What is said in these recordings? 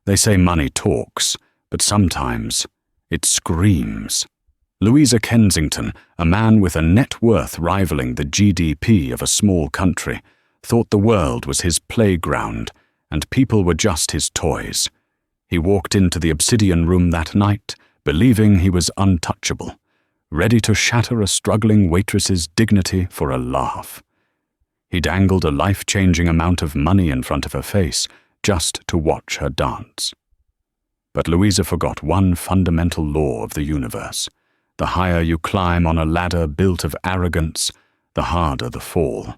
They say money talks, but sometimes it screams. Louisa Kensington, a man with a net worth rivaling the GDP of a small country, thought the world was his playground and people were just his toys. He walked into the obsidian room that night, believing he was untouchable, ready to shatter a struggling waitress's dignity for a laugh. He dangled a life-changing amount of money in front of her face just to watch her dance. But Louisa forgot one fundamental law of the universe. The higher you climb on a ladder built of arrogance, the harder the fall.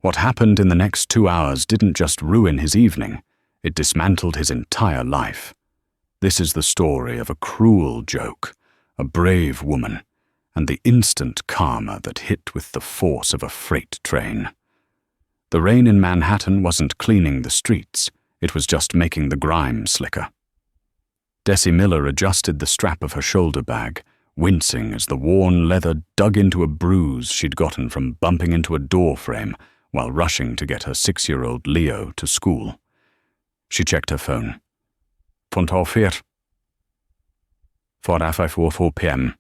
What happened in the next 2 hours didn't just ruin his evening, it dismantled his entire life. This is the story of a cruel joke, a brave woman, and the instant karma that hit with the force of a freight train. The rain in Manhattan wasn't cleaning the streets, it was just making the grime slicker. Desi Miller adjusted the strap of her shoulder bag, wincing as the worn leather dug into a bruise she'd gotten from bumping into a door frame while rushing to get her 6-year-old Leo to school. She checked her phone. 4:04 4 p.m.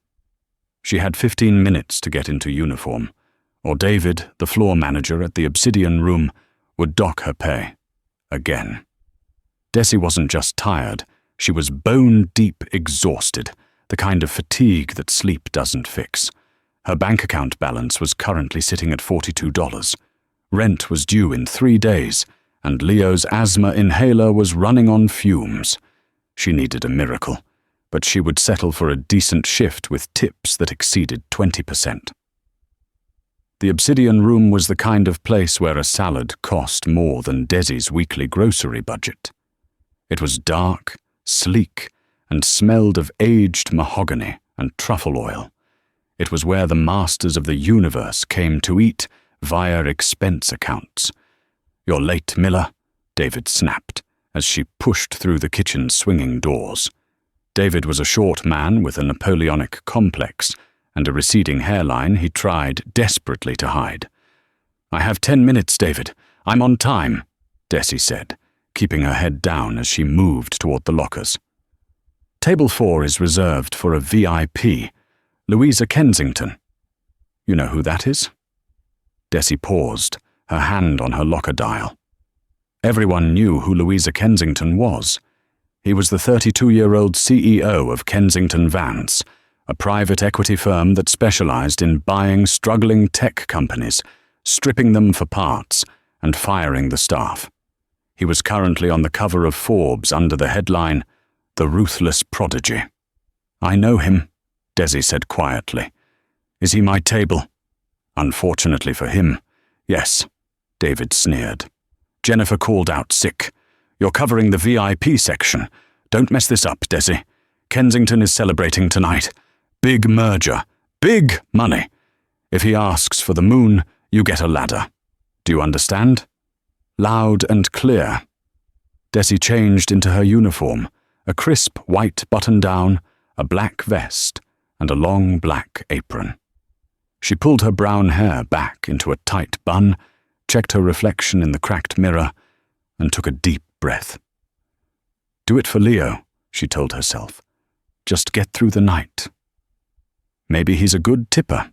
She had 15 minutes to get into uniform, or David, the floor manager at the Obsidian Room, would dock her pay. Again. Desi wasn't just tired, she was bone-deep exhausted, the kind of fatigue that sleep doesn't fix. Her bank account balance was currently sitting at $42. Rent was due in 3 days, and Leo's asthma inhaler was running on fumes. She needed a miracle, but she would settle for a decent shift with tips that exceeded 20%. The Obsidian Room was the kind of place where a salad cost more than Desi's weekly grocery budget. It was dark, sleek, and smelled of aged mahogany and truffle oil. It was where the masters of the universe came to eat via expense accounts. "You're late, Miller," David snapped as she pushed through the kitchen's swinging doors. David was a short man with a Napoleonic complex and a receding hairline he tried desperately to hide. "I have 10 minutes, David. I'm on time," Desi said, keeping her head down as she moved toward the lockers. "Table 4 is reserved for a VIP, Louisa Kensington. You know who that is?" Desi paused, her hand on her locker dial. Everyone knew who Louisa Kensington was. He was the 32-year-old CEO of Kensington Vance, a private equity firm that specialized in buying struggling tech companies, stripping them for parts, and firing the staff. He was currently on the cover of Forbes under the headline, "The Ruthless Prodigy." "I know him," Desi said quietly. "Is he my table?" "Unfortunately for him, yes," David sneered. "Jennifer called out sick. You're covering the VIP section. Don't mess this up, Desi. Kensington is celebrating tonight. Big merger. Big money. If he asks for the moon, you get a ladder. Do you understand?" Loud and clear. Desi changed into her uniform, a crisp white button-down, a black vest, and a long black apron. She pulled her brown hair back into a tight bun, checked her reflection in the cracked mirror, and took a deep breath. "Do it for Leo," she told herself. "Just get through the night. Maybe he's a good tipper."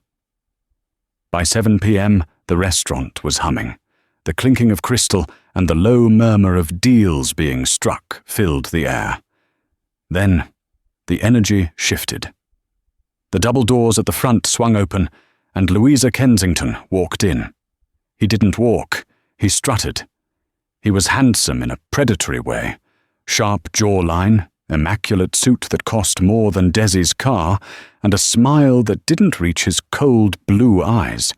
By 7 p.m., the restaurant was humming. The clinking of crystal and the low murmur of deals being struck filled the air. Then, the energy shifted. The double doors at the front swung open, and Louisa Kensington walked in. He didn't walk, he strutted. He was handsome in a predatory way, sharp jawline, immaculate suit that cost more than Desi's car, and a smile that didn't reach his cold blue eyes.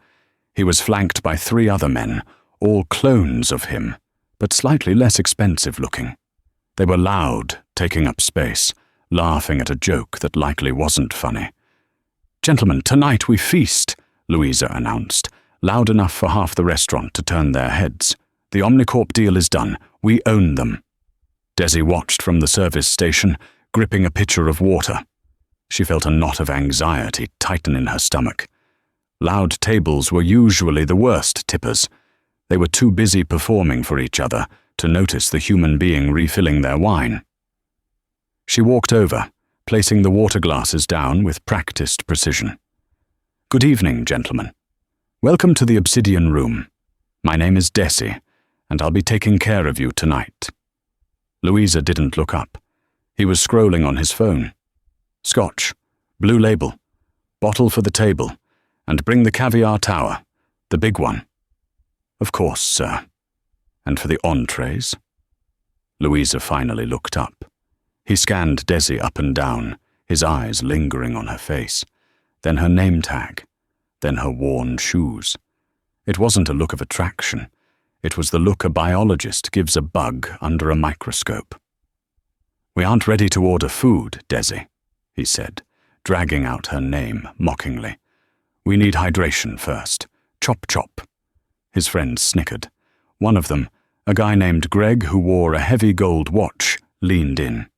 He was flanked by 3 other men, all clones of him, but slightly less expensive looking. They were loud, taking up space, laughing at a joke that likely wasn't funny. "Gentlemen, tonight we feast," Louisa announced, loud enough for half the restaurant to turn their heads. "The Omnicorp deal is done. We own them." Desi watched from the service station, gripping a pitcher of water. She felt a knot of anxiety tighten in her stomach. Loud tables were usually the worst tippers. They were too busy performing for each other to notice the human being refilling their wine. She walked over, placing the water glasses down with practiced precision. "Good evening, gentlemen. Welcome to the Obsidian Room. My name is Desi, and I'll be taking care of you tonight." Louisa didn't look up. He was scrolling on his phone. "Scotch, blue label, bottle for the table, and bring the caviar tower, the big one." "Of course, sir. And for the entrees?" Louisa finally looked up. He scanned Desi up and down, his eyes lingering on her face, then her name tag, then her worn shoes. It wasn't a look of attraction. It was the look a biologist gives a bug under a microscope. "We aren't ready to order food, Desi," he said, dragging out her name mockingly. "We need hydration first. Chop chop." His friends snickered. One of them, a guy named Greg who wore a heavy gold watch, leaned in.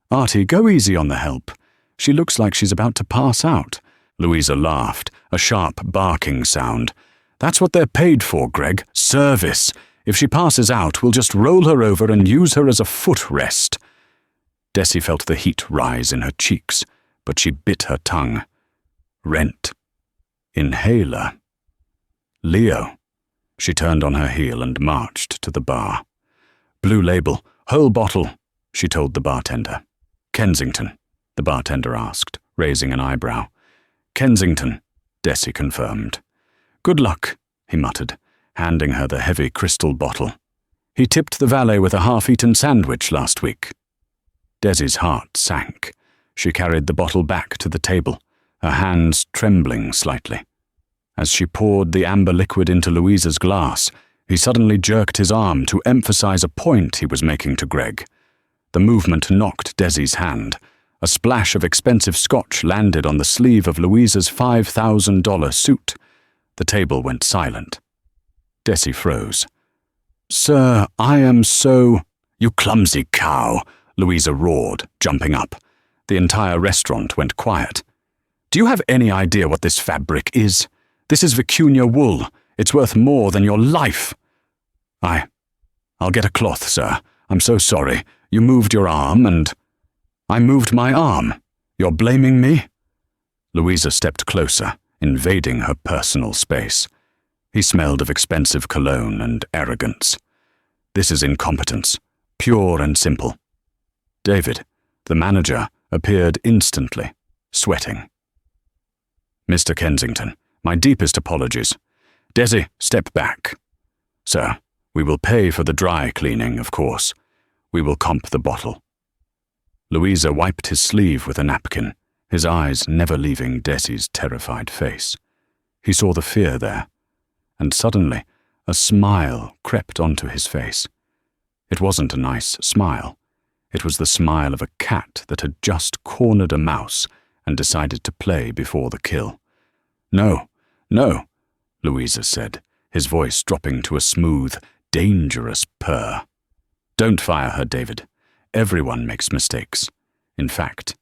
"Artie, go easy on the help. She looks like she's about to pass out." Louisa laughed, a sharp barking sound. "That's what they're paid for, Greg. Service. If she passes out, we'll just roll her over and use her as a footrest." Desi felt the heat rise in her cheeks, but she bit her tongue. Rent. Inhaler. Leo. She turned on her heel and marched to the bar. "Blue label, whole bottle," she told the bartender. "Kensington?" the bartender asked, raising an eyebrow. "Kensington," Desi confirmed. "Good luck," he muttered, handing her the heavy crystal bottle. "He tipped the valet with a half-eaten sandwich last week." Desi's heart sank. She carried the bottle back to the table, her hands trembling slightly. As she poured the amber liquid into Louisa's glass, he suddenly jerked his arm to emphasize a point he was making to Greg. The movement knocked Desi's hand. A splash of expensive scotch landed on the sleeve of Louisa's $5,000 suit. The table went silent. Desi froze. "Sir, I am so—" "You clumsy cow," Louisa roared, jumping up. The entire restaurant went quiet. "Do you have any idea what this fabric is? This is vicuña wool. It's worth more than your life." I'll get a cloth, sir. I'm so sorry. You moved your arm and—" "I moved my arm. You're blaming me?" Louisa stepped closer, invading her personal space. He smelled of expensive cologne and arrogance. "This is incompetence, pure and simple." David, the manager, appeared instantly, sweating. "Mr. Kensington, my deepest apologies. Desi, step back. Sir, we will pay for the dry cleaning, of course. We will comp the bottle." Louisa wiped his sleeve with a napkin, his eyes never leaving Desi's terrified face. He saw the fear there, and suddenly a smile crept onto his face. It wasn't a nice smile. It was the smile of a cat that had just cornered a mouse and decided to play before the kill. "No, no," Louisa said, his voice dropping to a smooth, dangerous purr. "Don't fire her, David. Everyone makes mistakes. In fact,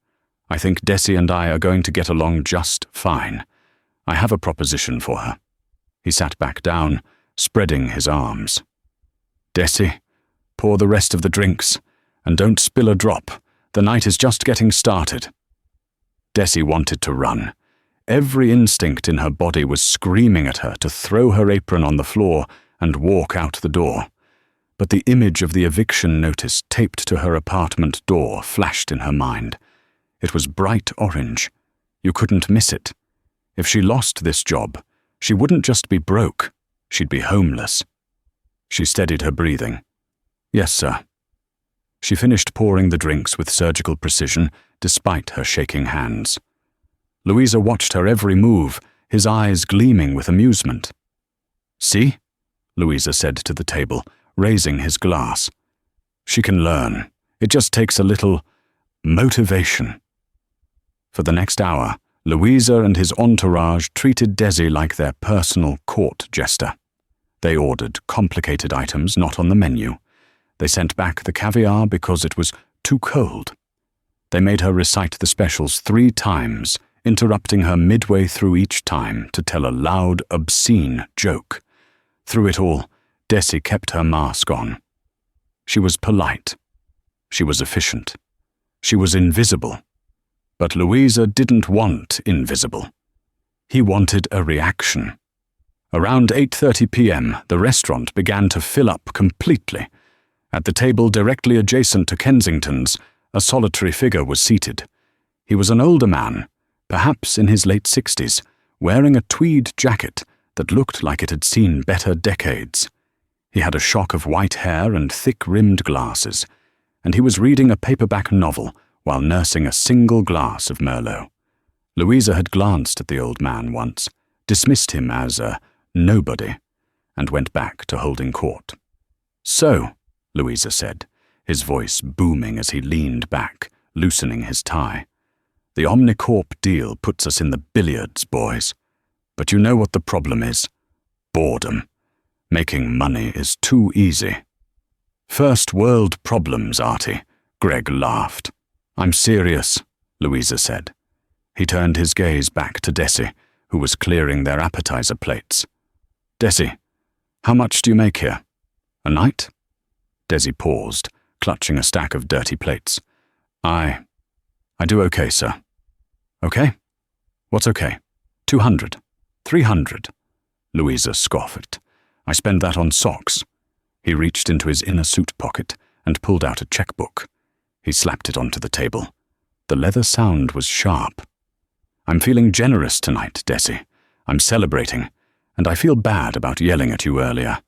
I think Desi and I are going to get along just fine. I have a proposition for her." He sat back down, spreading his arms. "Desi, pour the rest of the drinks, and don't spill a drop. The night is just getting started." Desi wanted to run. Every instinct in her body was screaming at her to throw her apron on the floor and walk out the door. But the image of the eviction notice taped to her apartment door flashed in her mind. It was bright orange. You couldn't miss it. If she lost this job, she wouldn't just be broke, she'd be homeless. She steadied her breathing. "Yes, sir." She finished pouring the drinks with surgical precision, despite her shaking hands. Louisa watched her every move, his eyes gleaming with amusement. "See?" Louisa said to the table, raising his glass. "She can learn. It just takes a little motivation." For the next hour, Louisa and his entourage treated Desi like their personal court jester. They ordered complicated items not on the menu. They sent back the caviar because it was too cold. They made her recite the specials 3 times, interrupting her midway through each time to tell a loud, obscene joke. Through it all, Desi kept her mask on. She was polite. She was efficient. She was invisible. But Louisa didn't want invisible. He wanted a reaction. Around 8:30 p.m., the restaurant began to fill up completely. At the table directly adjacent to Kensington's, a solitary figure was seated. He was an older man, perhaps in his late 60s, wearing a tweed jacket that looked like it had seen better decades. He had a shock of white hair and thick-rimmed glasses, and he was reading a paperback novel while nursing a single glass of Merlot. Louisa had glanced at the old man once, dismissed him as a nobody, and went back to holding court. "So," Louisa said, his voice booming as he leaned back, loosening his tie, "the Omnicorp deal puts us in the billiards, boys. But you know what the problem is? Boredom. Making money is too easy." "First world problems, Artie," Greg laughed. "I'm serious," Louisa said. He turned his gaze back to Desi, who was clearing their appetizer plates. "Desi, how much do you make here? A night?" Desi paused, clutching a stack of dirty plates. I do okay, sir." "Okay? What's okay? 200? 300? Louisa scoffed. "I spend that on socks." He reached into his inner suit pocket and pulled out a checkbook. He slapped it onto the table. The leather sound was sharp. "I'm feeling generous tonight, Desi. I'm celebrating, and I feel bad about yelling at you earlier.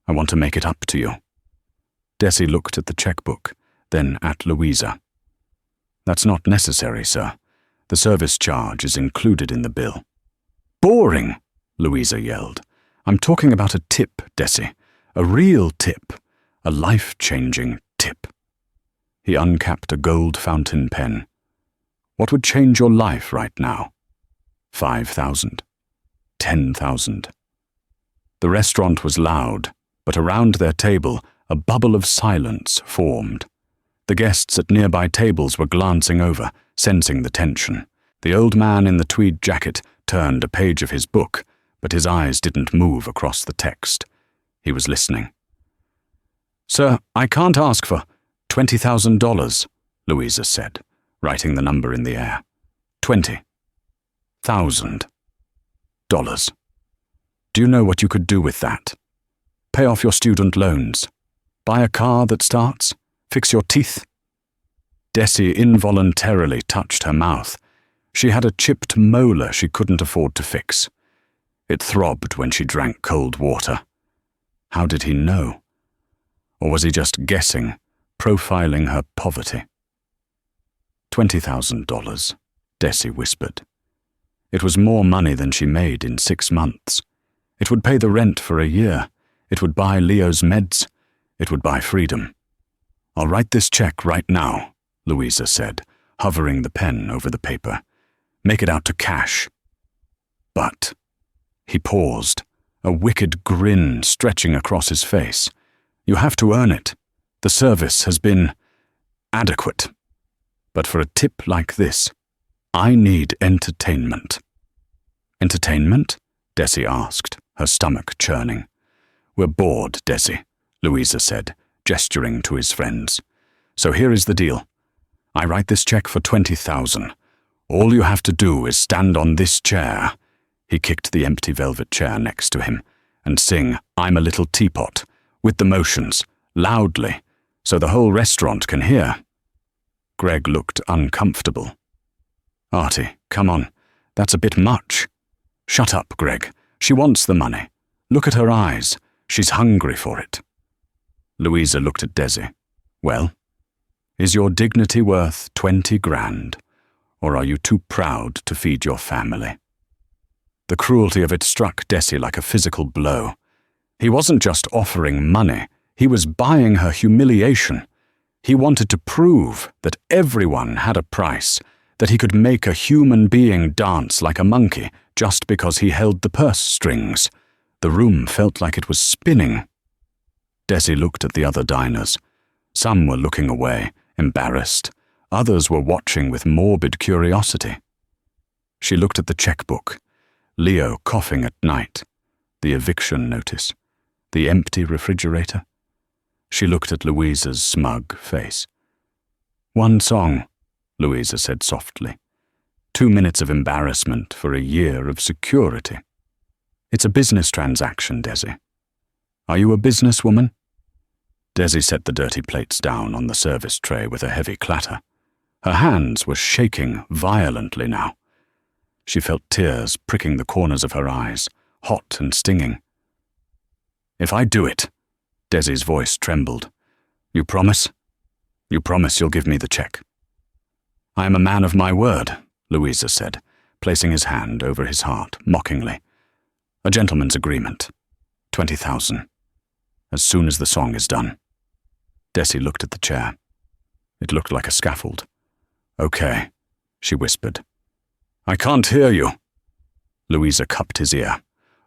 I want to make it up to you." Desi looked at the checkbook, then at Louisa. "That's not necessary, sir. The service charge is included in the bill." "Boring!" Louisa yelled. "I'm talking about a tip, Desi. A real tip. A life-changing tip." He uncapped a gold fountain pen. "What would change your life right now? 5,000? 10,000? The restaurant was loud, but around their table, a bubble of silence formed. The guests at nearby tables were glancing over, sensing the tension. The old man in the tweed jacket turned a page of his book, but his eyes didn't move across the text. He was listening. "Sir, I can't ask for $20,000, Louisa said, writing the number in the air. $20,000. Do you know what you could do with that? Pay off your student loans. Buy a car that starts? Fix your teeth?" Desi involuntarily touched her mouth. She had a chipped molar she couldn't afford to fix. It throbbed when she drank cold water. How did he know? Or was he just guessing, profiling her poverty? $20,000, Desi whispered. It was more money than she made in 6 months. It would pay the rent for a year. It would buy Leo's meds. It would buy freedom. "I'll write this check right now," Louisa said, hovering the pen over the paper. "Make it out to cash." "But—" He paused, a wicked grin stretching across his face. "You have to earn it. The service has been adequate. But for a tip like this, I need entertainment." "Entertainment?" Desi asked, her stomach churning. "We're bored, Desi," Louisa said, gesturing to his friends. "So here is the deal. I write this check for 20,000. All you have to do is stand on this chair," he kicked the empty velvet chair next to him, "and sing 'I'm a Little Teapot' with the motions, loudly, so the whole restaurant can hear." Greg looked uncomfortable. "Artie, come on. That's a bit much." "Shut up, Greg. She wants the money. Look at her eyes. She's hungry for it." Louisa looked at Desi. "Well, is your dignity worth 20 grand, or are you too proud to feed your family?" The cruelty of it struck Desi like a physical blow. He wasn't just offering money, he was buying her humiliation. He wanted to prove that everyone had a price, that he could make a human being dance like a monkey just because he held the purse strings. The room felt like it was spinning. Desi looked at the other diners. Some were looking away, embarrassed. Others were watching with morbid curiosity. She looked at the checkbook. Leo coughing at night. The eviction notice. The empty refrigerator. She looked at Louisa's smug face. "One song," Louisa said softly. 2 minutes of embarrassment for a year of security. It's a business transaction, Desi. Are you a businesswoman? Desi set the dirty plates down on the service tray with a heavy clatter. Her hands were shaking violently now. She felt tears pricking the corners of her eyes, hot and stinging. If I do it, Desi's voice trembled. You promise? You promise you'll give me the check? I am a man of my word, Louisa said, placing his hand over his heart, mockingly. A gentleman's agreement. 20,000. As soon as the song is done. Desi looked at the chair. It looked like a scaffold. Okay, she whispered. I can't hear you. Louisa cupped his ear.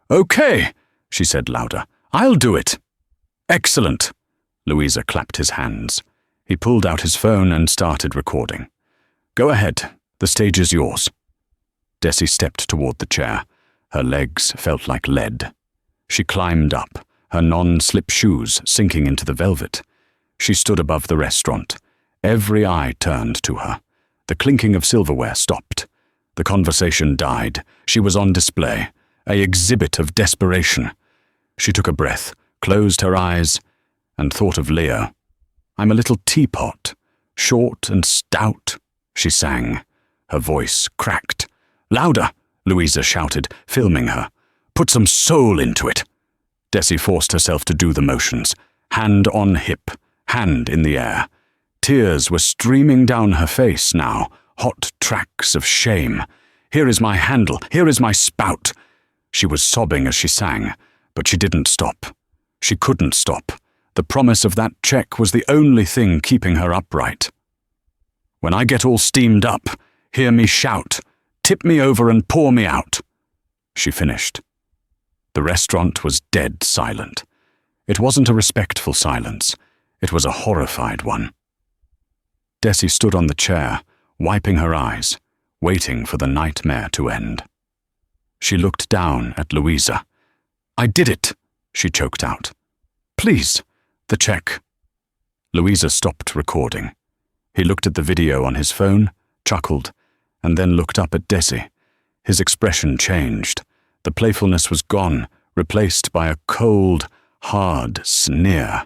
Okay, she said louder. I'll do it. Excellent. Louisa clapped his hands. He pulled out his phone and started recording. Go ahead. The stage is yours. Desi stepped toward the chair. Her legs felt like lead. She climbed up, her non-slip shoes sinking into the velvet. She stood above the restaurant. Every eye turned to her. The clinking of silverware stopped. The conversation died. She was on display, an exhibit of desperation. She took a breath, closed her eyes, and thought of Leo. I'm a little teapot, short and stout, she sang. Her voice cracked. Louder, Louisa shouted, filming her. Put some soul into it. Desi forced herself to do the motions, hand on hip, hand in the air. Tears were streaming down her face now, hot tracks of shame. Here is my handle, here is my spout. She was sobbing as she sang, but she didn't stop. She couldn't stop. The promise of that check was the only thing keeping her upright. When I get all steamed up, hear me shout, tip me over and pour me out. She finished. The restaurant was dead silent. It wasn't a respectful silence. It was a horrified one. Desi stood on the chair, wiping her eyes, waiting for the nightmare to end. She looked down at Louisa. I did it, she choked out. Please, the check. Louisa stopped recording. He looked at the video on his phone, chuckled, and then looked up at Desi. His expression changed. The playfulness was gone, replaced by a cold, hard sneer.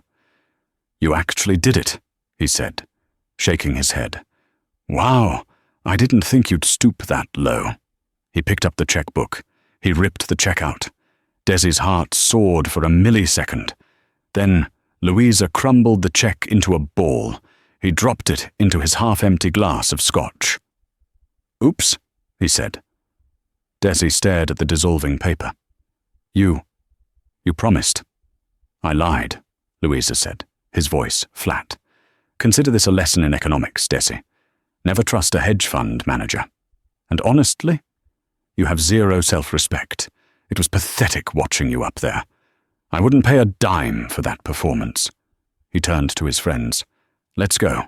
You actually did it, he said, shaking his head. Wow, I didn't think you'd stoop that low. He picked up the checkbook. He ripped the check out. Desi's heart soared for a millisecond. Then Louisa crumbled the check into a ball. He dropped it into his half-empty glass of scotch. Oops, he said. Desi stared at the dissolving paper. You promised. I lied, Louisa said, his voice flat. Consider this a lesson in economics, Desi. Never trust a hedge fund manager. And honestly, you have zero self-respect. It was pathetic watching you up there. I wouldn't pay a dime for that performance. He turned to his friends. Let's go.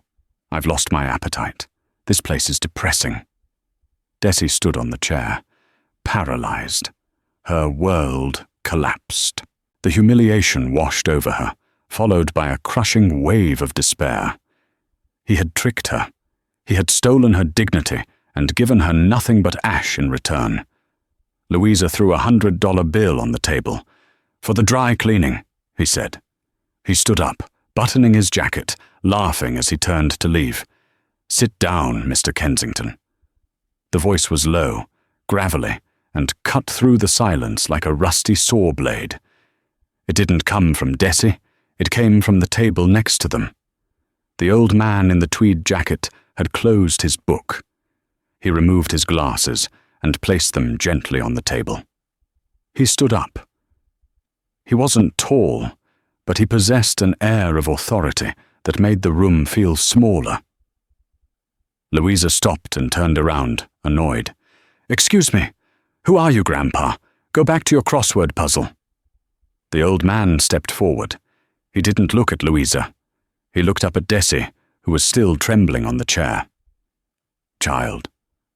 I've lost my appetite. This place is depressing. Desi stood on the chair, paralyzed. Her world collapsed. The humiliation washed over her, followed by a crushing wave of despair. He had tricked her. He had stolen her dignity and given her nothing but ash in return. Louisa threw a $100 bill on the table. For the dry cleaning, he said. He stood up, buttoning his jacket, laughing as he turned to leave. Sit down, Mr. Kensington. The voice was low, gravelly, and cut through the silence like a rusty saw blade. It didn't come from Desi. It came from the table next to them. The old man in the tweed jacket had closed his book. He removed his glasses and placed them gently on the table. He stood up. He wasn't tall, but he possessed an air of authority that made the room feel smaller. Louisa stopped and turned around, annoyed. Excuse me, who are you, Grandpa? Go back to your crossword puzzle. The old man stepped forward. He didn't look at Louisa. He looked up at Desi, who was still trembling on the chair. Child,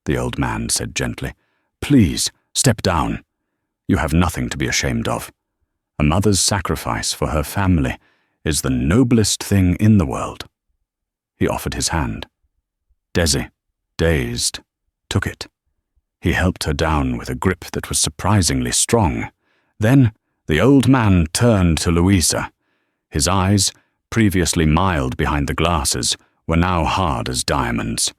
the old man said gently, please, step down. You have nothing to be ashamed of. A mother's sacrifice for her family is the noblest thing in the world. He offered his hand. Desi, dazed, took it. He helped her down with a grip that was surprisingly strong. Then the old man turned to Louisa. His eyes, previously mild behind the glasses, were now hard as diamonds.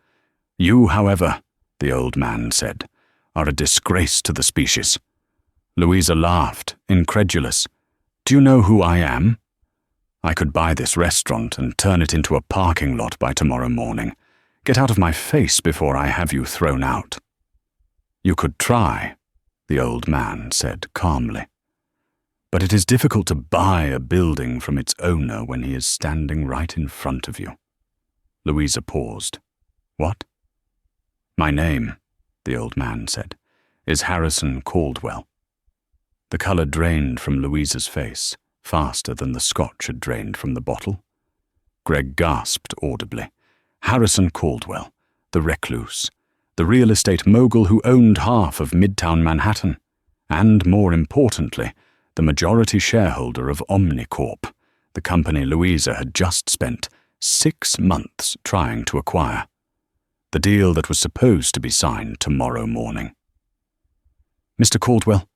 "You, however," the old man said, "are a disgrace to the species." Louisa laughed, incredulous. "Do you know who I am? I could buy this restaurant and turn it into a parking lot by tomorrow morning. Get out of my face before I have you thrown out." "You could try," the old man said calmly. "But it is difficult to buy a building from its owner when he is standing right in front of you." Louisa paused. "What?" "My name," the old man said, "is Harrison Caldwell." The colour drained from Louisa's face, faster than the scotch had drained from the bottle. Greg gasped audibly. Harrison Caldwell, the recluse, the real estate mogul who owned half of Midtown Manhattan, and, more importantly, the majority shareholder of Omnicorp, the company Louisa had just spent 6 months trying to acquire. The deal that was supposed to be signed tomorrow morning. "Mr. Caldwell,"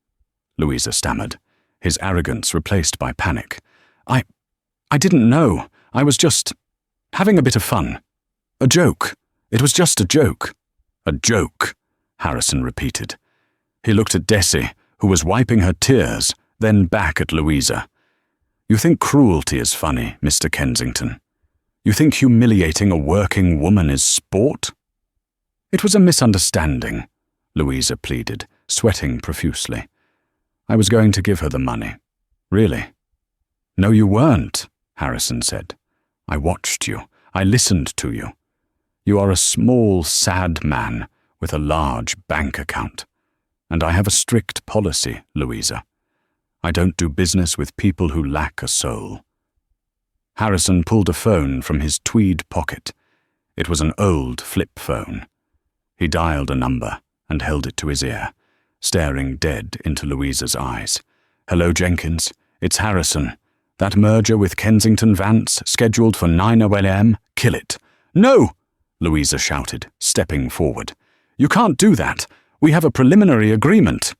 Louisa stammered, his arrogance replaced by panic. I didn't know. I was just having a bit of fun. A joke. It was just a joke." "A joke," Harrison repeated. He looked at Desi, who was wiping her tears, then back at Louisa. "You think cruelty is funny, Mr. Kensington? You think humiliating a working woman is sport?" "It was a misunderstanding," Louisa pleaded, sweating profusely. "I was going to give her the money." "Really?" "No, you weren't," Harrison said. "I watched you. I listened to you. You are a small, sad man with a large bank account. And I have a strict policy, Louisa. I don't do business with people who lack a soul." Harrison pulled a phone from his tweed pocket. It was an old flip phone. He dialed a number and held it to his ear, staring dead into Louisa's eyes. "Hello, Jenkins. It's Harrison. That merger with Kensington Vance, scheduled for 9 a.m., kill it." "No!" Louisa shouted, stepping forward. "You can't do that. We have a preliminary agreement."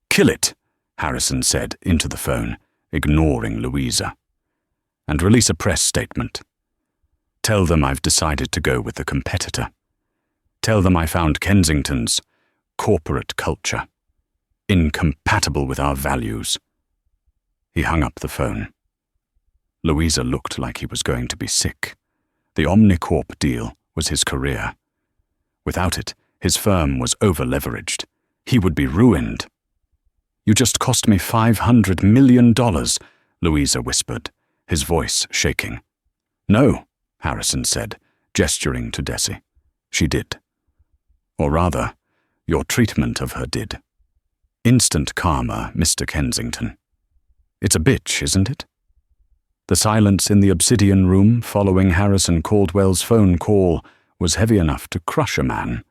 "Kill it," Harrison said into the phone, ignoring Louisa. "And release a press statement. Tell them I've decided to go with the competitor. Tell them I found Kensington's corporate culture incompatible with our values." He hung up the phone. Louisa looked like he was going to be sick. The Omnicorp deal was his career. Without it, his firm was over-leveraged. He would be ruined. "You just cost me $500 million, Louisa whispered, his voice shaking. "No," Harrison said, gesturing to Desi. "She did. Or rather, your treatment of her did. Instant karma, Mr. Kensington. It's a bitch, isn't it?" The silence in the obsidian room following Harrison Caldwell's phone call was heavy enough to crush a man,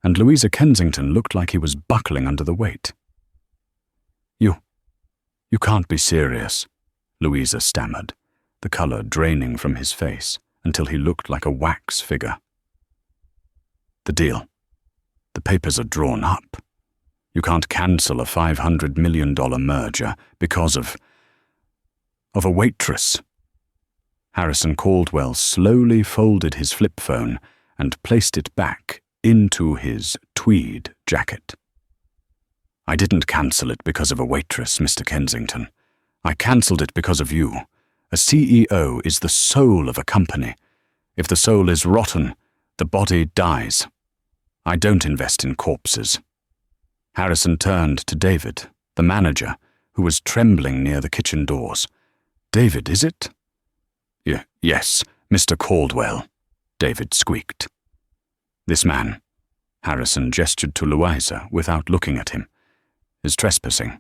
and Louisa Kensington looked like he was buckling under the weight. You can't be serious," Louisa stammered, the colour draining from his face until he looked like a wax figure. "The deal. The papers are drawn up. You can't cancel a $500 million merger because of a waitress." Harrison Caldwell slowly folded his flip phone and placed it back into his tweed jacket. "I didn't cancel it because of a waitress, Mr. Kensington. I cancelled it because of you. A CEO is the soul of a company. If the soul is rotten, the body dies. I don't invest in corpses." Harrison turned to David, the manager, who was trembling near the kitchen doors. "David, is it?" Yes, Mr. Caldwell," David squeaked. "This man," Harrison gestured to Louisa without looking at him, "is trespassing.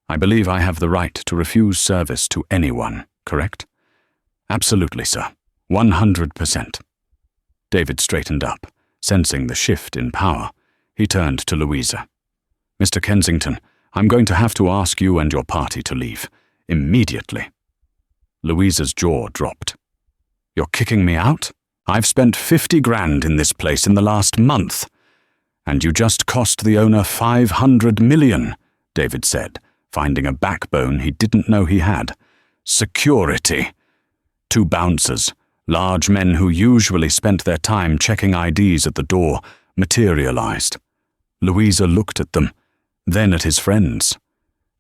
I believe I have the right to refuse service to anyone, correct?" "Absolutely, sir. 100%. David straightened up, sensing the shift in power. He turned to Louisa. "Mr. Kensington, I'm going to have to ask you and your party to leave. Immediately." Louisa's jaw dropped. "You're kicking me out? I've spent 50 grand in this place in the last month. And you just cost the owner 500 million, David said, finding a backbone he didn't know he had. Security. 2 bouncers, large men who usually spent their time checking IDs at the door, materialized. Louisa looked at them, then at his friends.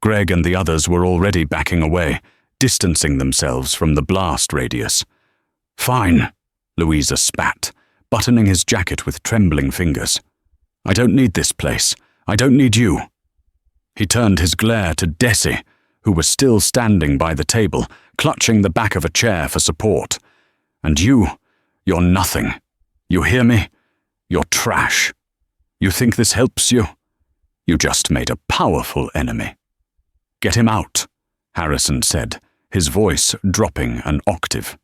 Greg and the others were already backing away, distancing themselves from the blast radius. Fine, Louisa spat, buttoning his jacket with trembling fingers. I don't need this place. I don't need you. He turned his glare to Desi, who was still standing by the table, clutching the back of a chair for support. And you're nothing. You hear me? You're trash. You think this helps you? You just made a powerful enemy. Get him out, Harrison said, his voice dropping an octave.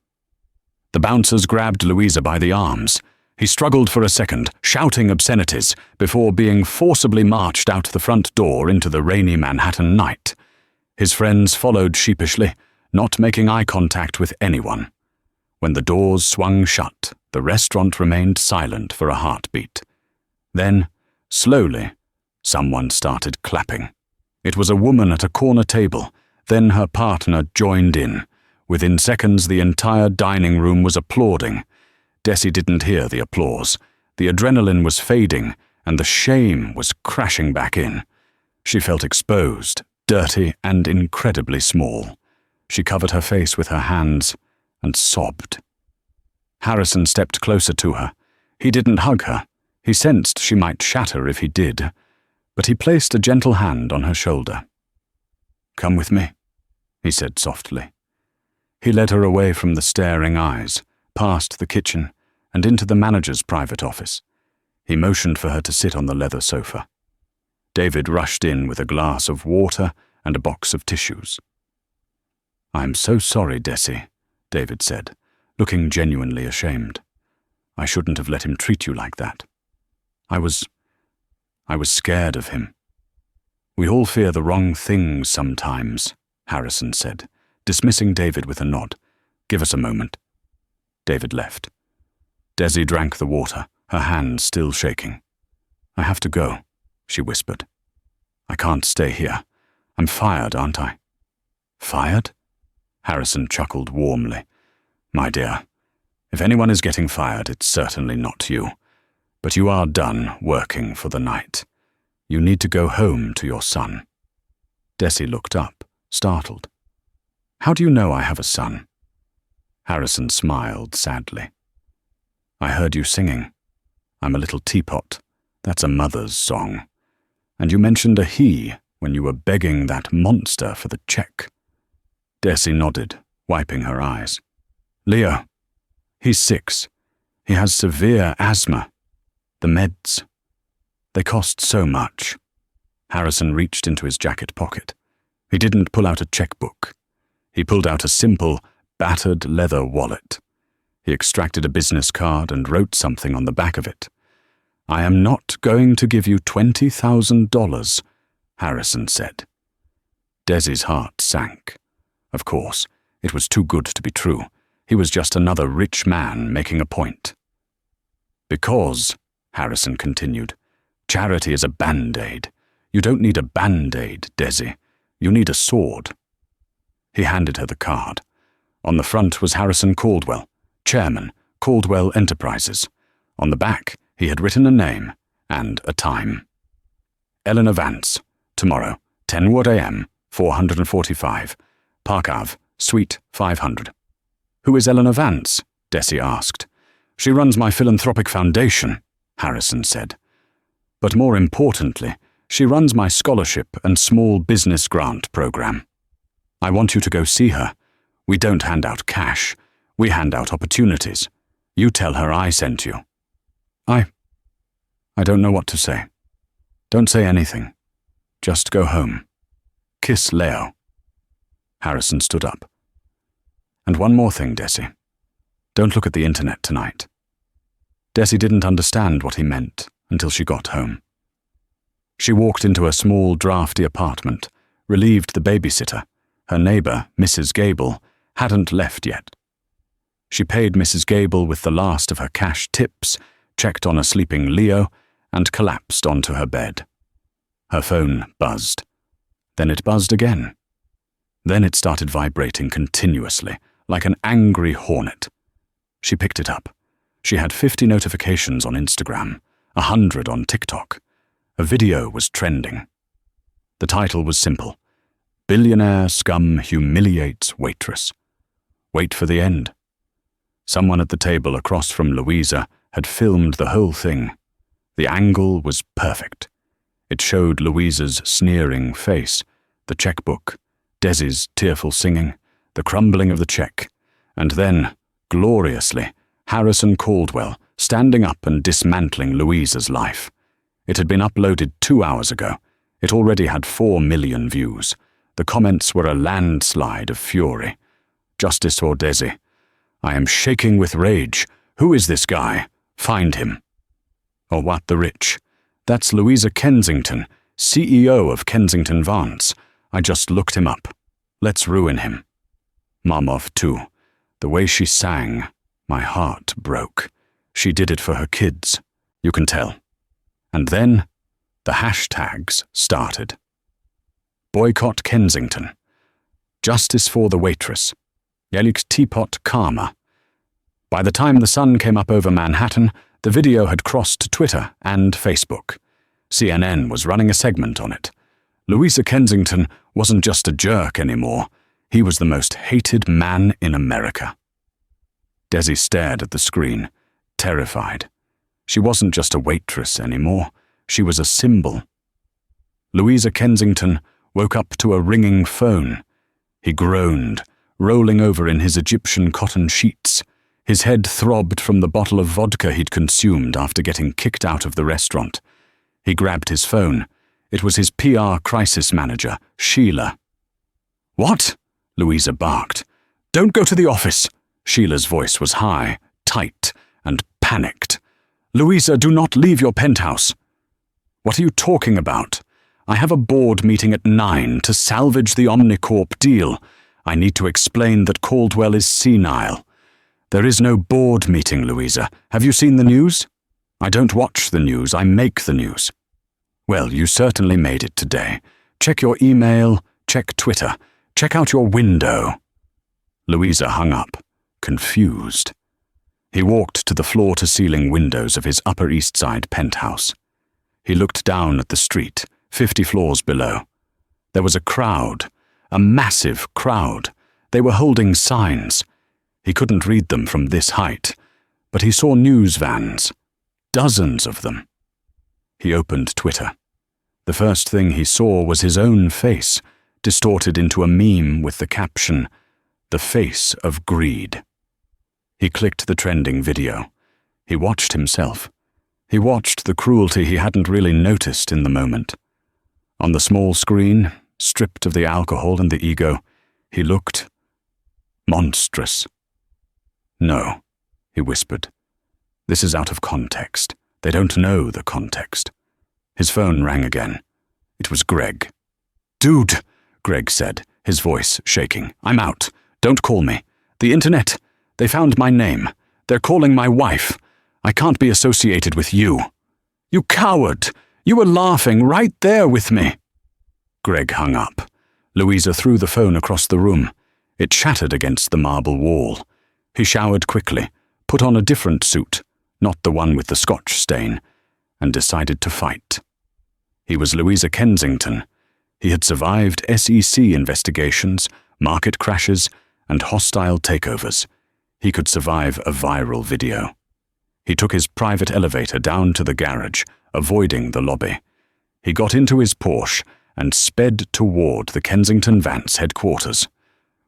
The bouncers grabbed Louisa by the arms. He struggled for a second, shouting obscenities, before being forcibly marched out the front door into the rainy Manhattan night. His friends followed sheepishly, not making eye contact with anyone. When the doors swung shut, the restaurant remained silent for a heartbeat. Then, slowly, someone started clapping. It was a woman at a corner table, then her partner joined in. Within seconds, the entire dining room was applauding. Desi didn't hear the applause. The adrenaline was fading, and the shame was crashing back in. She felt exposed, dirty, and incredibly small. She covered her face with her hands and sobbed. Harrison stepped closer to her. He didn't hug her. He sensed she might shatter if he did, but he placed a gentle hand on her shoulder. "Come with me," he said softly. He led her away from the staring eyes, past the kitchen, and into the manager's private office. He motioned for her to sit on the leather sofa. David rushed in with a glass of water and a box of tissues. "I'm so sorry, Desi," David said, looking genuinely ashamed. "I shouldn't have let him treat you like that. I was scared of him." "We all fear the wrong things sometimes," Harrison said, dismissing David with a nod. "Give us a moment." David left. Desi drank the water, her hands still shaking. "I have to go," she whispered. "I can't stay here. I'm fired, aren't I?" "Fired?" Harrison chuckled warmly. "My dear, if anyone is getting fired, it's certainly not you. But you are done working for the night. You need to go home to your son." Desi looked up, startled. "How do you know I have a son?" Harrison smiled sadly. "I heard you singing. I'm a little teapot. That's a mother's song. And you mentioned a he when you were begging that monster for the check." Desi nodded, wiping her eyes. "Leo. He's 6. He has severe asthma. The meds. They cost so much." Harrison reached into his jacket pocket. He didn't pull out a checkbook. He pulled out a simple, battered leather wallet. He extracted a business card and wrote something on the back of it. "I am not going to give you $20,000, Harrison said. Desi's heart sank. Of course, it was too good to be true. He was just another rich man making a point. "Because," Harrison continued, "charity is a band-aid. You don't need a band-aid, Desi. You need a sword." He handed her the card. On the front was Harrison Caldwell, chairman, Caldwell Enterprises. On the back, he had written a name and a time. Eleanor Vance, tomorrow, 10 a.m., 445, Park Ave, Suite 500. "Who is Eleanor Vance?" Desi asked. "She runs my philanthropic foundation," Harrison said. "But more importantly, she runs my scholarship and small business grant program. I want you to go see her. We don't hand out cash. We hand out opportunities. You tell her I sent you." I don't know what to say. Don't say anything. Just go home. Kiss Leo." Harrison stood up. "And one more thing, Desi. Don't look at the internet tonight." Desi didn't understand what he meant until she got home. She walked into a small, drafty apartment, relieved the babysitter. Her neighbor, Mrs. Gable, hadn't left yet. She paid Mrs. Gable with the last of her cash tips, checked on a sleeping Leo, and collapsed onto her bed. Her phone buzzed. Then it buzzed again. Then it started vibrating continuously, like an angry hornet. She picked it up. She had 50 notifications on Instagram, 100 on TikTok. A video was trending. The title was simple: Billionaire Scum Humiliates Waitress. Wait for the end. Someone at the table across from Louisa had filmed the whole thing. The angle was perfect. It showed Louisa's sneering face, the checkbook, Desi's tearful singing, the crumbling of the check, and then, gloriously, Harrison Caldwell standing up and dismantling Louisa's life. It had been uploaded 2 hours ago. It already had 4 million views. The comments were a landslide of fury. Justice for Desi. I am shaking with rage. Who is this guy? Find him. Or what the rich? That's Louisa Kensington, CEO of Kensington Vance. I just looked him up. Let's ruin him. Mamov too. The way she sang, my heart broke. She did it for her kids. You can tell. And then, the hashtags started. Boycott Kensington. Justice for the Waitress. Yelik Teapot Karma. By the time the sun came up over Manhattan, the video had crossed Twitter and Facebook. CNN was running a segment on it. Louisa Kensington wasn't just a jerk anymore. He was the most hated man in America. Desi stared at the screen, terrified. She wasn't just a waitress anymore. She was a symbol. Louisa Kensington woke up to a ringing phone. He groaned, rolling over in his Egyptian cotton sheets. His head throbbed from the bottle of vodka he'd consumed after getting kicked out of the restaurant. He grabbed his phone. It was his PR crisis manager, Sheila. "What?" Louisa barked. "Don't go to the office." Sheila's voice was high, tight, and panicked. "Louisa, do not leave your penthouse." "What are you talking about? I have a board meeting at 9 to salvage the Omnicorp deal. I need to explain that Caldwell is senile." "There is no board meeting, Louisa. Have you seen the news?" "I don't watch the news, I make the news." "Well, you certainly made it today. Check your email, check Twitter, check out your window." Louisa hung up, confused. He walked to the floor-to-ceiling windows of his Upper East Side penthouse. He looked down at the street, 50 floors below. There was a crowd, a massive crowd. They were holding signs. He couldn't read them from this height, but he saw news vans, dozens of them. He opened Twitter. The first thing he saw was his own face, distorted into a meme with the caption, "The face of greed." He clicked the trending video. He watched himself. He watched the cruelty he hadn't really noticed in the moment. On the small screen, stripped of the alcohol and the ego, he looked monstrous. "No," he whispered. "This is out of context. They don't know the context." His phone rang again. It was Greg. "Dude," Greg said, his voice shaking. "I'm out. Don't call me. The internet, they found my name. They're calling my wife. I can't be associated with you." "You coward! You were laughing right there with me." Greg hung up. Louisa threw the phone across the room. It shattered against the marble wall. He showered quickly, put on a different suit, not the one with the scotch stain, and decided to fight. He was Louisa Kensington. He had survived SEC investigations, market crashes, and hostile takeovers. He could survive a viral video. He took his private elevator down to the garage, avoiding the lobby. He got into his Porsche and sped toward the Kensington Vance headquarters.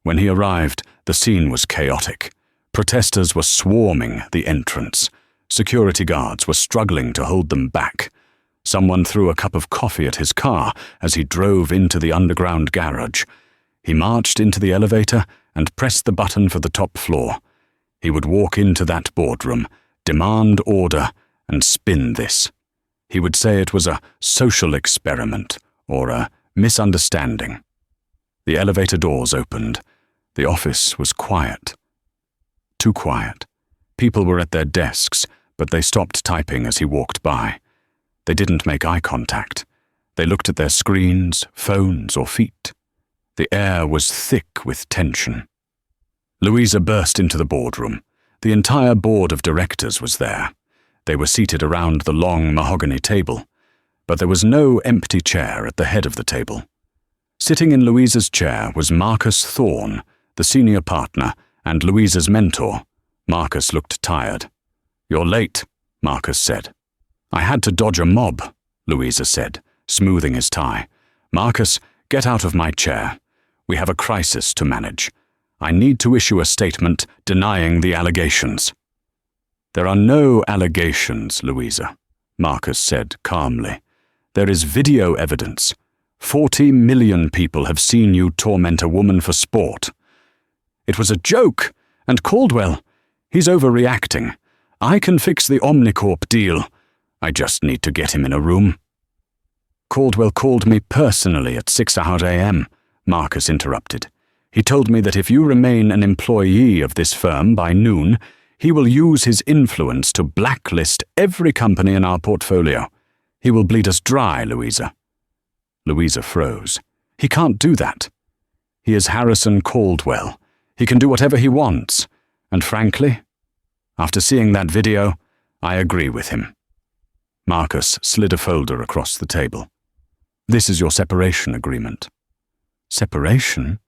When he arrived, the scene was chaotic. Protesters were swarming the entrance. Security guards were struggling to hold them back. Someone threw a cup of coffee at his car as he drove into the underground garage. He marched into the elevator and pressed the button for the top floor. He would walk into that boardroom, demand order, and spin this. He would say it was a social experiment or a misunderstanding. The elevator doors opened. The office was quiet. too quiet. People were at their desks, but they stopped typing as he walked by. They didn't make eye contact. They looked at their screens, phones, or feet. The air was thick with tension. Louisa burst into the boardroom. The entire board of directors was there. They were seated around the long mahogany table, but there was no empty chair at the head of the table. Sitting in Louisa's chair was Marcus Thorne, the senior partner, and Louisa's mentor. Marcus looked tired. "You're late," Marcus said. "I had to dodge a mob," Louisa said, smoothing his tie. "Marcus, get out of my chair. We have a crisis to manage. I need to issue a statement denying the allegations." "There are no allegations, Louisa," Marcus said calmly. "There is video evidence. 40 million people have seen you torment a woman for sport." "It was a joke, and Caldwell, he's overreacting. I can fix the Omnicorp deal. I just need to get him in a room." "Caldwell called me personally at 6 a.m., Marcus interrupted. "He told me that if you remain an employee of this firm by noon, he will use his influence to blacklist every company in our portfolio. He will bleed us dry, Louisa." Louisa froze. "He can't do that. He is Harrison Caldwell. He can do whatever he wants. And frankly, after seeing that video, I agree with him." Marcus slid a folder across the table. "This is your separation agreement." "Separation?"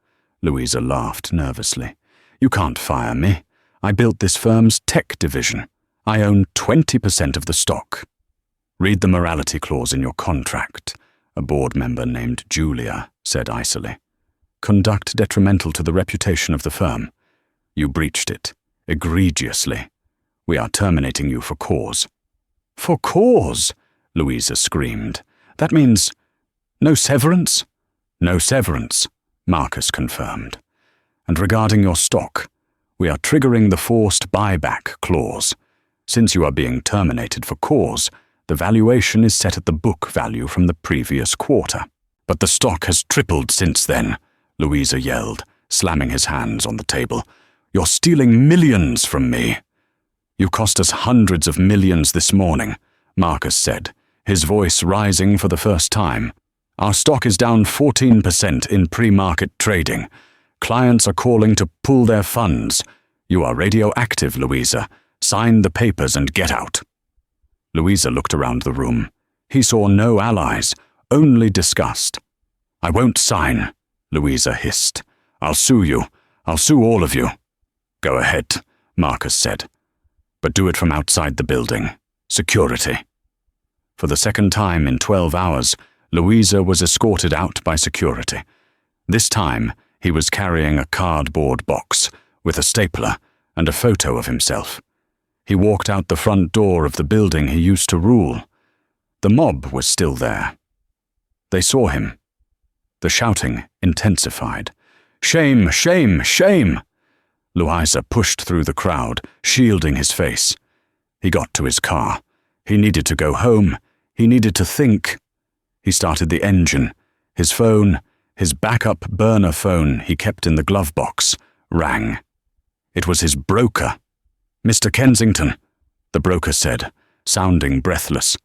Louisa laughed nervously. "You can't fire me. I built this firm's tech division. I own 20% of the stock." "Read the morality clause in your contract," a board member named Julia said icily. "Conduct detrimental to the reputation of the firm. You breached it, egregiously. We are terminating you for cause." "For cause?" Louisa screamed. "That means no severance?" "No severance," Marcus confirmed. "And regarding your stock, we are triggering the forced buyback clause. Since you are being terminated for cause, the valuation is set at the book value from the previous quarter." "But the stock has tripled since then," Louisa yelled, slamming his hands on the table. "You're stealing millions from me." "You cost us hundreds of millions this morning," Marcus said, his voice rising for the first time. "Our stock is down 14% in pre-market trading. Clients are calling to pull their funds. You are radioactive, Louisa. Sign the papers and get out." Louisa looked around the room. He saw no allies, only disgust. "I won't sign," Louisa hissed. "I'll sue you. I'll sue all of you." "Go ahead," Marcus said. "But do it from outside the building. Security." For the second time in 12 hours, Louisa was escorted out by security. This time, he was carrying a cardboard box with a stapler and a photo of himself. He walked out the front door of the building he used to rule. The mob was still there. They saw him. The shouting intensified. "Shame! Shame! Shame!" Louisa pushed through the crowd, shielding his face. He got to his car. He needed to go home. He needed to think. He started the engine. His phone, his backup burner phone he kept in the glove box, rang. It was his broker. "Mr. Kensington," the broker said, sounding breathless.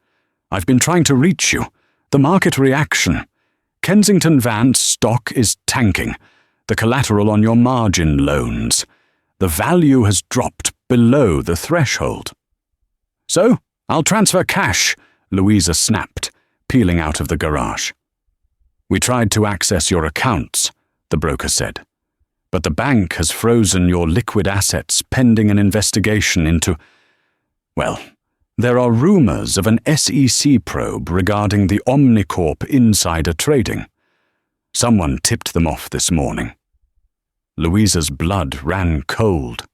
"I've been trying to reach you. The market reaction. Kensington Vance stock is tanking. The collateral on your margin loans. The value has dropped below the threshold." "So, I'll transfer cash," Louisa snapped, peeling out of the garage. "We tried to access your accounts," the broker said. "But the bank has frozen your liquid assets pending an investigation into... Well, there are rumors of an SEC probe regarding the Omnicorp insider trading. Someone tipped them off this morning." Louisa's blood ran cold.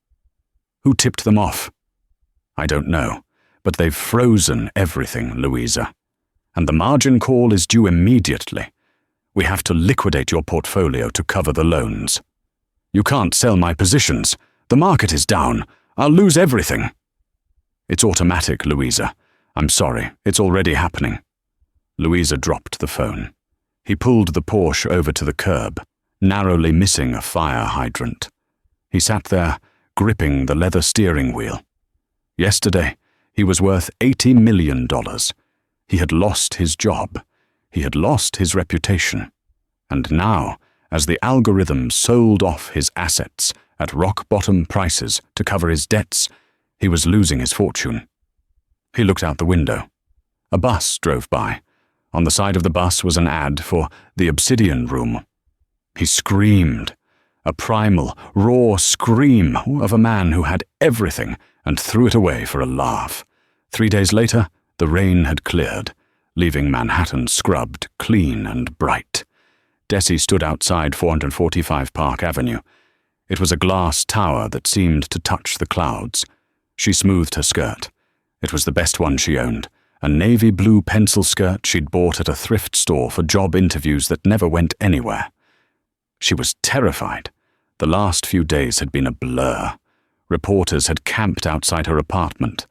"Who tipped them off?" "I don't know, but they've frozen everything, Louisa. And the margin call is due immediately. We have to liquidate your portfolio to cover the loans." "You can't sell my positions. The market is down. I'll lose everything." "It's automatic, Louisa. I'm sorry, it's already happening." Louisa dropped the phone. He pulled the Porsche over to the curb, narrowly missing a fire hydrant. He sat there, gripping the leather steering wheel. Yesterday, he was worth $80 million. He had lost his job. He had lost his reputation. And now, as the algorithm sold off his assets at rock-bottom prices to cover his debts, he was losing his fortune. He looked out the window. A bus drove by. On the side of the bus was an ad for the Obsidian Room. He screamed, a primal, raw scream of a man who had everything and threw it away for a laugh. 3 days later, the rain had cleared, leaving Manhattan scrubbed, clean and bright. Desi stood outside 445 Park Avenue. It was a glass tower that seemed to touch the clouds. She smoothed her skirt. It was the best one she owned, a navy blue pencil skirt she'd bought at a thrift store for job interviews that never went anywhere. She was terrified. The last few days had been a blur. Reporters had camped outside her apartment.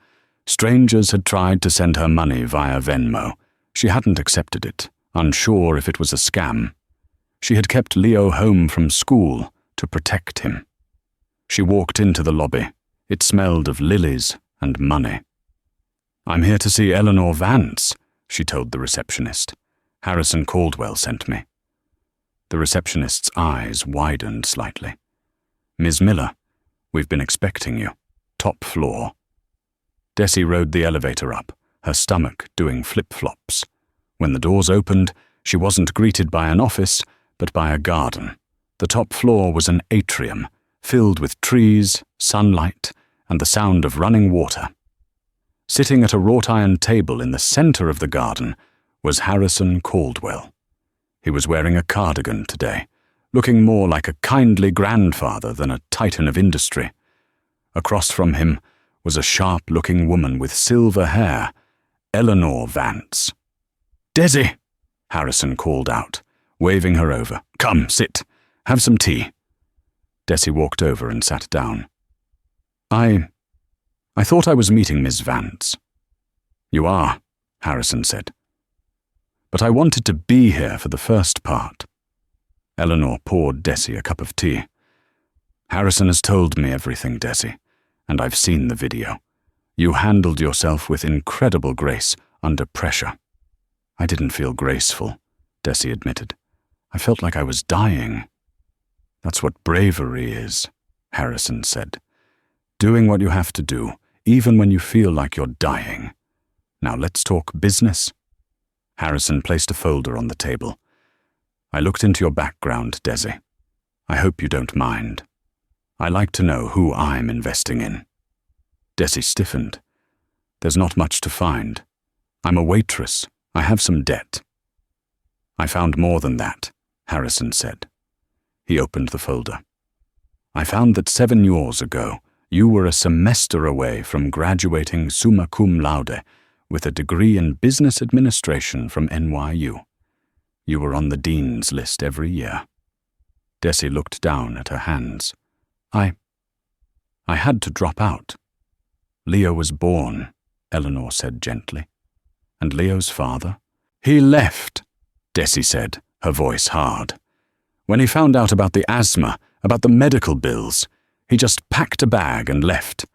Strangers had tried to send her money via Venmo. She hadn't accepted it, unsure if it was a scam. She had kept Leo home from school to protect him. She walked into the lobby. It smelled of lilies and money. "I'm here to see Eleanor Vance," she told the receptionist. "Harrison Caldwell sent me." The receptionist's eyes widened slightly. "Ms. Miller, we've been expecting you. Top floor." Desi rode the elevator up, her stomach doing flip-flops. When the doors opened, she wasn't greeted by an office, but by a garden. The top floor was an atrium, filled with trees, sunlight, and the sound of running water. Sitting at a wrought-iron table in the center of the garden was Harrison Caldwell. He was wearing a cardigan today, looking more like a kindly grandfather than a titan of industry. Across from him was a sharp-looking woman with silver hair, Eleanor Vance. "Desi!" Harrison called out, waving her over. "Come, sit. Have some tea." Desi walked over and sat down. I thought I was meeting Miss Vance." "You are," Harrison said. "But I wanted to be here for the first part." Eleanor poured Desi a cup of tea. "Harrison has told me everything, Desi, and I've seen the video. You handled yourself with incredible grace under pressure." "I didn't feel graceful," Desi admitted. "I felt like I was dying." "That's what bravery is," Harrison said. "Doing what you have to do, even when you feel like you're dying. Now let's talk business." Harrison placed a folder on the table. "I looked into your background, Desi. I hope you don't mind. I like to know who I'm investing in." Desi stiffened. "There's not much to find. I'm a waitress. I have some debt." "I found more than that," Harrison said. He opened the folder. "I found that 7 years ago, you were a semester away from graduating summa cum laude with a degree in business administration from NYU. You were on the dean's list every year." Desi looked down at her hands. I had to drop out." "Leo was born," Eleanor said gently. "And Leo's father?" "He left," Desi said, her voice hard. "When he found out about the asthma, about the medical bills, he just packed a bag and left.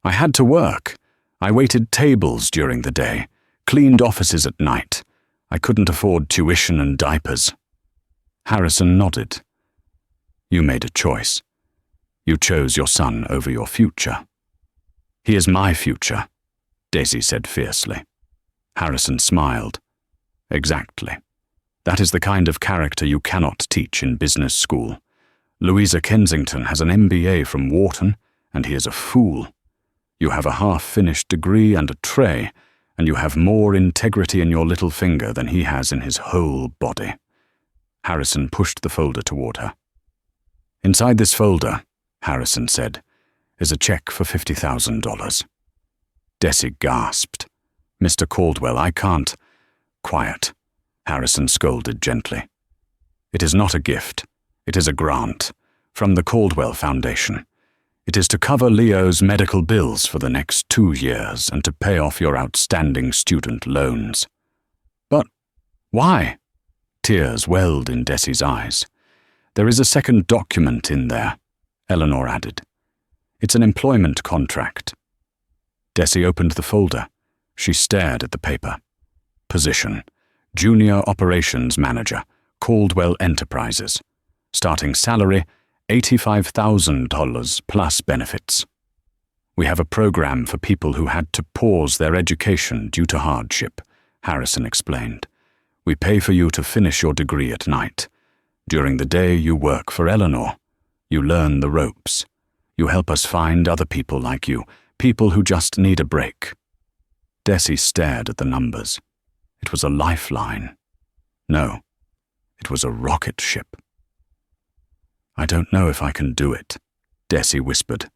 I had to work. I waited tables during the day, cleaned offices at night. I couldn't afford tuition and diapers." Harrison nodded. "You made a choice. You chose your son over your future." "He is my future," Desi said fiercely. Harrison smiled. "Exactly. That is the kind of character you cannot teach in business school. Louisa Kensington has an MBA from Wharton, and he is a fool. You have a half-finished degree and a tray, and you have more integrity in your little finger than he has in his whole body." Harrison pushed the folder toward her. "Inside this folder," Harrison said, "is a check for $50,000. Desi gasped. "Mr. Caldwell, I can't—" "Quiet," Harrison scolded gently. "It is not a gift. It is a grant, from the Caldwell Foundation. It is to cover Leo's medical bills for the next 2 years and to pay off your outstanding student loans." "But why?" Tears welled in Desi's eyes. "There is a second document in there," Eleanor added. It's an employment contract. Desi opened the folder. She stared at the paper. Position: Junior Operations Manager, Caldwell Enterprises. Starting salary, $85,000 plus benefits. We have a program for people who had to pause their education due to hardship, Harrison explained. We pay for you to finish your degree at night. During the day, you work for Eleanor. You learn the ropes. You help us find other people like you, people who just need a break. Desi stared at the numbers. It was a lifeline. No, it was a rocket ship. I don't know if I can do it, Desi whispered.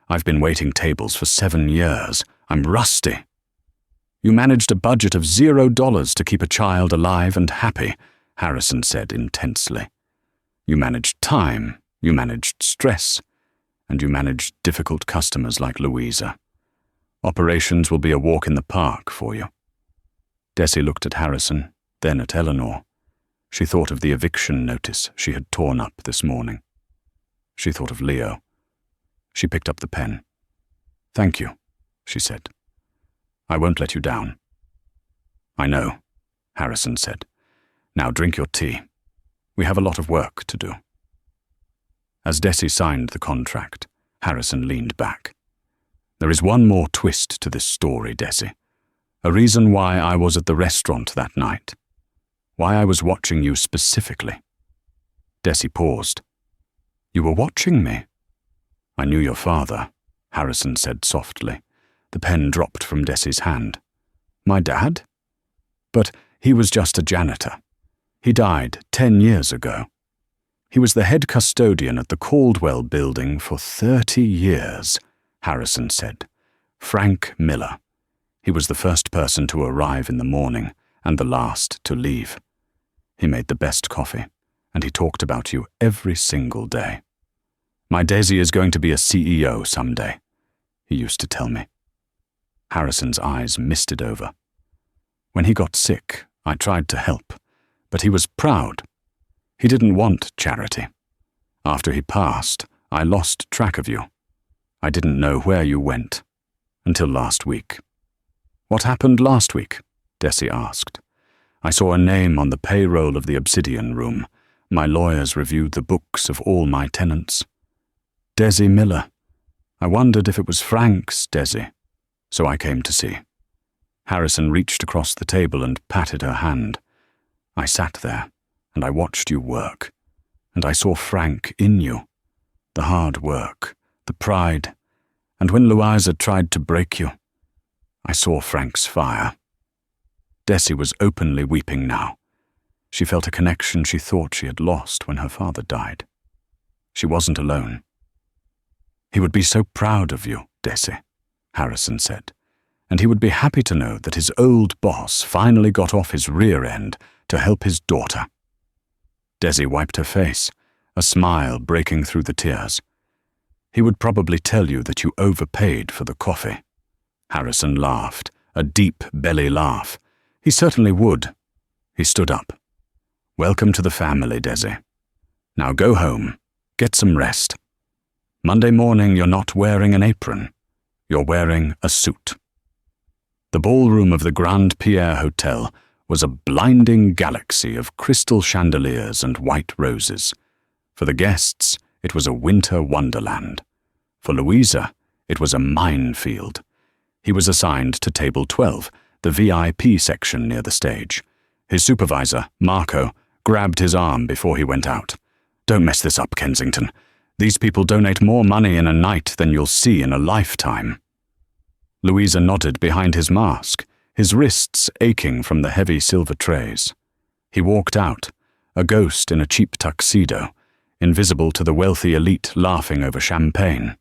I've been waiting tables for 7 years. I'm rusty. You managed a budget of $0 to keep a child alive and happy, Harrison said intensely. You managed time, you managed stress, and you managed difficult customers like Louisa. Operations will be a walk in the park for you. Desi looked at Harrison, then at Eleanor. She thought of the eviction notice she had torn up this morning. She thought of Leo. She picked up the pen. Thank you, she said. I won't let you down. I know, Harrison said. Now drink your tea. We have a lot of work to do. As Desi signed the contract, Harrison leaned back. There is one more twist to this story, Desi. A reason why I was at the restaurant that night. Why I was watching you specifically. Desi paused. You were watching me? I knew your father, Harrison said softly. The pen dropped from Desi's hand. My dad? But he was just a janitor. He died 10 years ago. He was the head custodian at the Caldwell building for 30 years, Harrison said. Frank Miller. He was the first person to arrive in the morning and the last to leave. He made the best coffee, and he talked about you every single day. My Desi is going to be a CEO someday, he used to tell me. Harrison's eyes misted over. When he got sick, I tried to help, but he was proud. He didn't want charity. After he passed, I lost track of you. I didn't know where you went, until last week. What happened last week? Desi asked. I saw a name on the payroll of the Obsidian Room. My lawyers reviewed the books of all my tenants. Desi Miller. I wondered if it was Frank's Desi, so I came to see. Harrison reached across the table and patted her hand. I sat there, and I watched you work, and I saw Frank in you. The hard work, the pride, and when Louisa tried to break you, I saw Frank's fire. Desi was openly weeping now. She felt a connection she thought she had lost when her father died. She wasn't alone. He would be so proud of you, Desi, Harrison said, and he would be happy to know that his old boss finally got off his rear end to help his daughter. Desi wiped her face, a smile breaking through the tears. He would probably tell you that you overpaid for the coffee. Harrison laughed, a deep belly laugh. He certainly would. He stood up. Welcome to the family, Desi. Now go home. Get some rest. Monday morning you're not wearing an apron. You're wearing a suit. The ballroom of the Grand Pierre Hotel was a blinding galaxy of crystal chandeliers and white roses. For the guests, it was a winter wonderland. For Louisa, it was a minefield. He was assigned to table 12, the VIP section near the stage. His supervisor, Marco, grabbed his arm before he went out. Don't mess this up, Kensington. These people donate more money in a night than you'll see in a lifetime. Louisa nodded behind his mask, his wrists aching from the heavy silver trays. He walked out, a ghost in a cheap tuxedo, invisible to the wealthy elite laughing over champagne.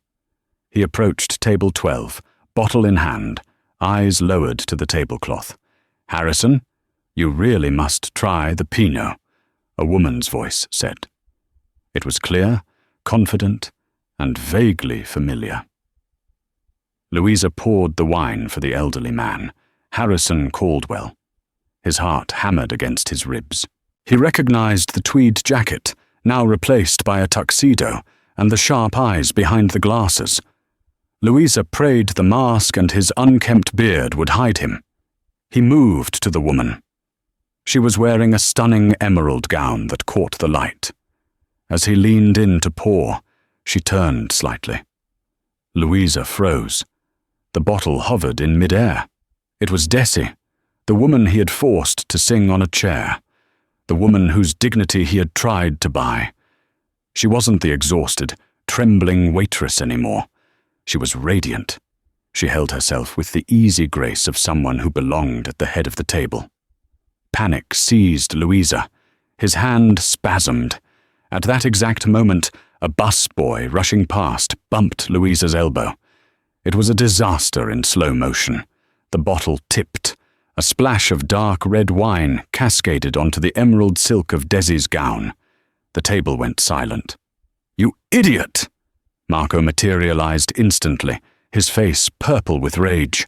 He approached table 12, bottle in hand, eyes lowered to the tablecloth. Harrison, you really must try the Pinot, a woman's voice said. It was clear, confident, and vaguely familiar. Louisa poured the wine for the elderly man, Harrison Caldwell. His heart hammered against his ribs. He recognized the tweed jacket, now replaced by a tuxedo, and the sharp eyes behind the glasses. Louisa prayed the mask and his unkempt beard would hide him. He moved to the woman. She was wearing a stunning emerald gown that caught the light. As he leaned in to pour, she turned slightly. Louisa froze. The bottle hovered in mid-air. It was Desi, the woman he had forced to sing on a chair, the woman whose dignity he had tried to buy. She wasn't the exhausted, trembling waitress anymore. She was radiant. She held herself with the easy grace of someone who belonged at the head of the table. Panic seized Louisa. His hand spasmed. At that exact moment, a busboy rushing past bumped Louisa's elbow. It was a disaster in slow motion. The bottle tipped. A splash of dark red wine cascaded onto the emerald silk of Desi's gown. The table went silent. "You idiot!" Marco materialized instantly, his face purple with rage.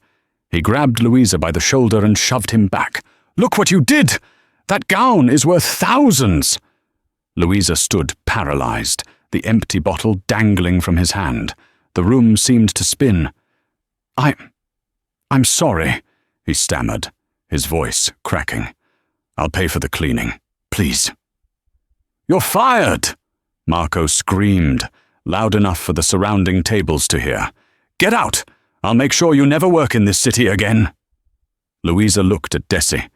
He grabbed Louisa by the shoulder and shoved him back. "Look what you did! That gown is worth thousands!" Louisa stood paralyzed, the empty bottle dangling from his hand. The room seemed to spin. I'm sorry," he stammered, his voice cracking. "I'll pay for the cleaning, please." "You're fired!" Marco screamed, loud enough for the surrounding tables to hear. "Get out! I'll make sure you never work in this city again." Louisa looked at Desi.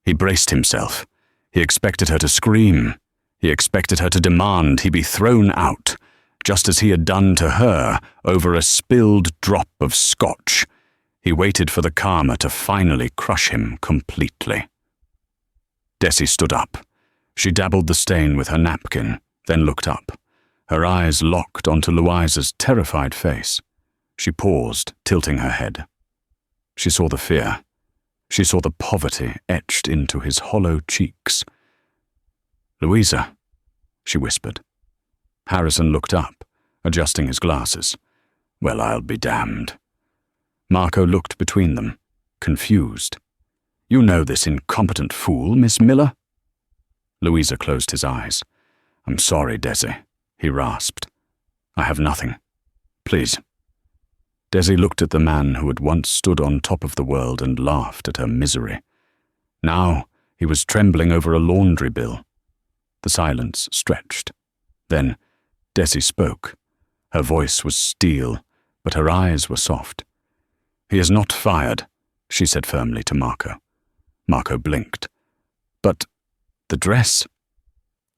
He braced himself. He expected her to scream. He expected her to demand he be thrown out, just as he had done to her over a spilled drop of scotch. He waited for the karma to finally crush him completely. Desi stood up. She dabbled the stain with her napkin, then looked up. Her eyes locked onto Louisa's terrified face. She paused, tilting her head. She saw the fear. She saw the poverty etched into his hollow cheeks. "Louisa," she whispered. Harrison looked up, adjusting his glasses. "Well, I'll be damned." Marco looked between them, confused. "You know this incompetent fool, Miss Miller?" Louisa closed his eyes. "I'm sorry, Desi," he rasped. "I have nothing. Please." Desi looked at the man who had once stood on top of the world and laughed at her misery. Now he was trembling over a laundry bill. The silence stretched. Then Desi spoke. Her voice was steel, but her eyes were soft. "He is not fired," she said firmly to Marco. Marco blinked. "But the dress?"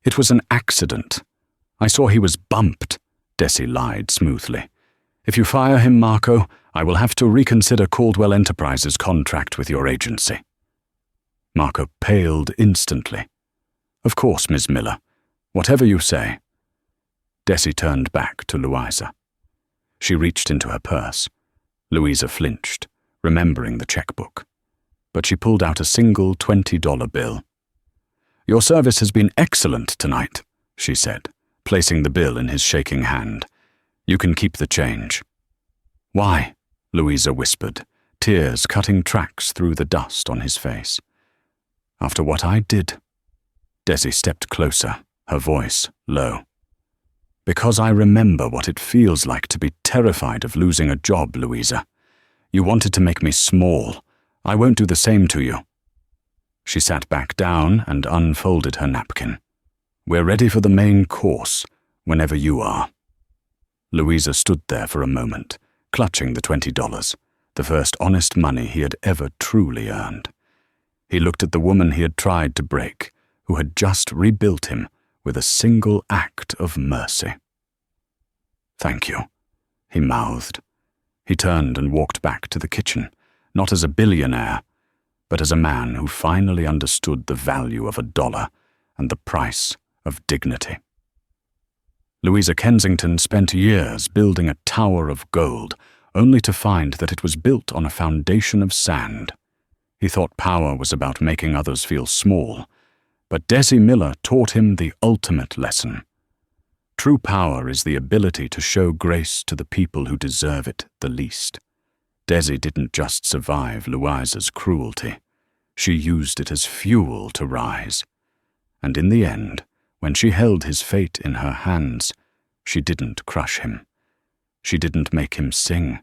"It was an accident. I saw he was bumped," Desi lied smoothly. "If you fire him, Marco, I will have to reconsider Caldwell Enterprises' contract with your agency." Marco paled instantly. "Of course, Miss Miller. Whatever you say." Desi turned back to Louisa. She reached into her purse. Louisa flinched, remembering the checkbook. But she pulled out a single $20 bill. "Your service has been excellent tonight," she said, placing the bill in his shaking hand. "You can keep the change." "Why?" Louisa whispered, tears cutting tracks through the dust on his face. "After what I did." Desi stepped closer, her voice low. "Because I remember what it feels like to be terrified of losing a job, Louisa. You wanted to make me small. I won't do the same to you." She sat back down and unfolded her napkin. "We're ready for the main course, whenever you are." Louisa stood there for a moment, clutching the $20, the first honest money he had ever truly earned. He looked at the woman he had tried to break, who had just rebuilt him with a single act of mercy. "Thank you," he mouthed. He turned and walked back to the kitchen, not as a billionaire, but as a man who finally understood the value of $1 and the price of dignity. Louisa Kensington spent years building a tower of gold, only to find that it was built on a foundation of sand. He thought power was about making others feel small, but Desi Miller taught him the ultimate lesson. True power is the ability to show grace to the people who deserve it the least. Desi didn't just survive Louisa's cruelty. She used it as fuel to rise. And in the end, when she held his fate in her hands, she didn't crush him. She didn't make him sing.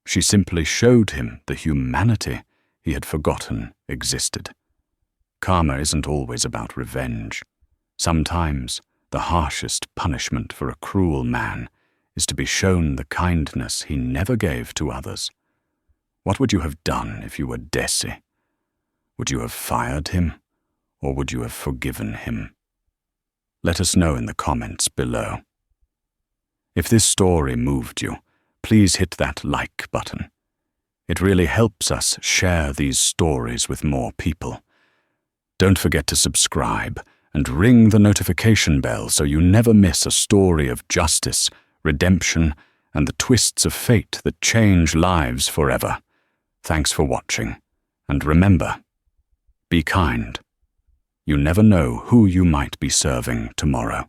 She simply showed him the humanity he had forgotten existed. Karma isn't always about revenge. Sometimes the harshest punishment for a cruel man is to be shown the kindness he never gave to others. What would you have done if you were Desi? Would you have fired him, or would you have forgiven him? Let us know in the comments below. If this story moved you, please hit that like button. It really helps us share these stories with more people. Don't forget to subscribe and ring the notification bell so you never miss a story of justice, redemption, and the twists of fate that change lives forever. Thanks for watching, and remember, be kind. You never know who you might be serving tomorrow.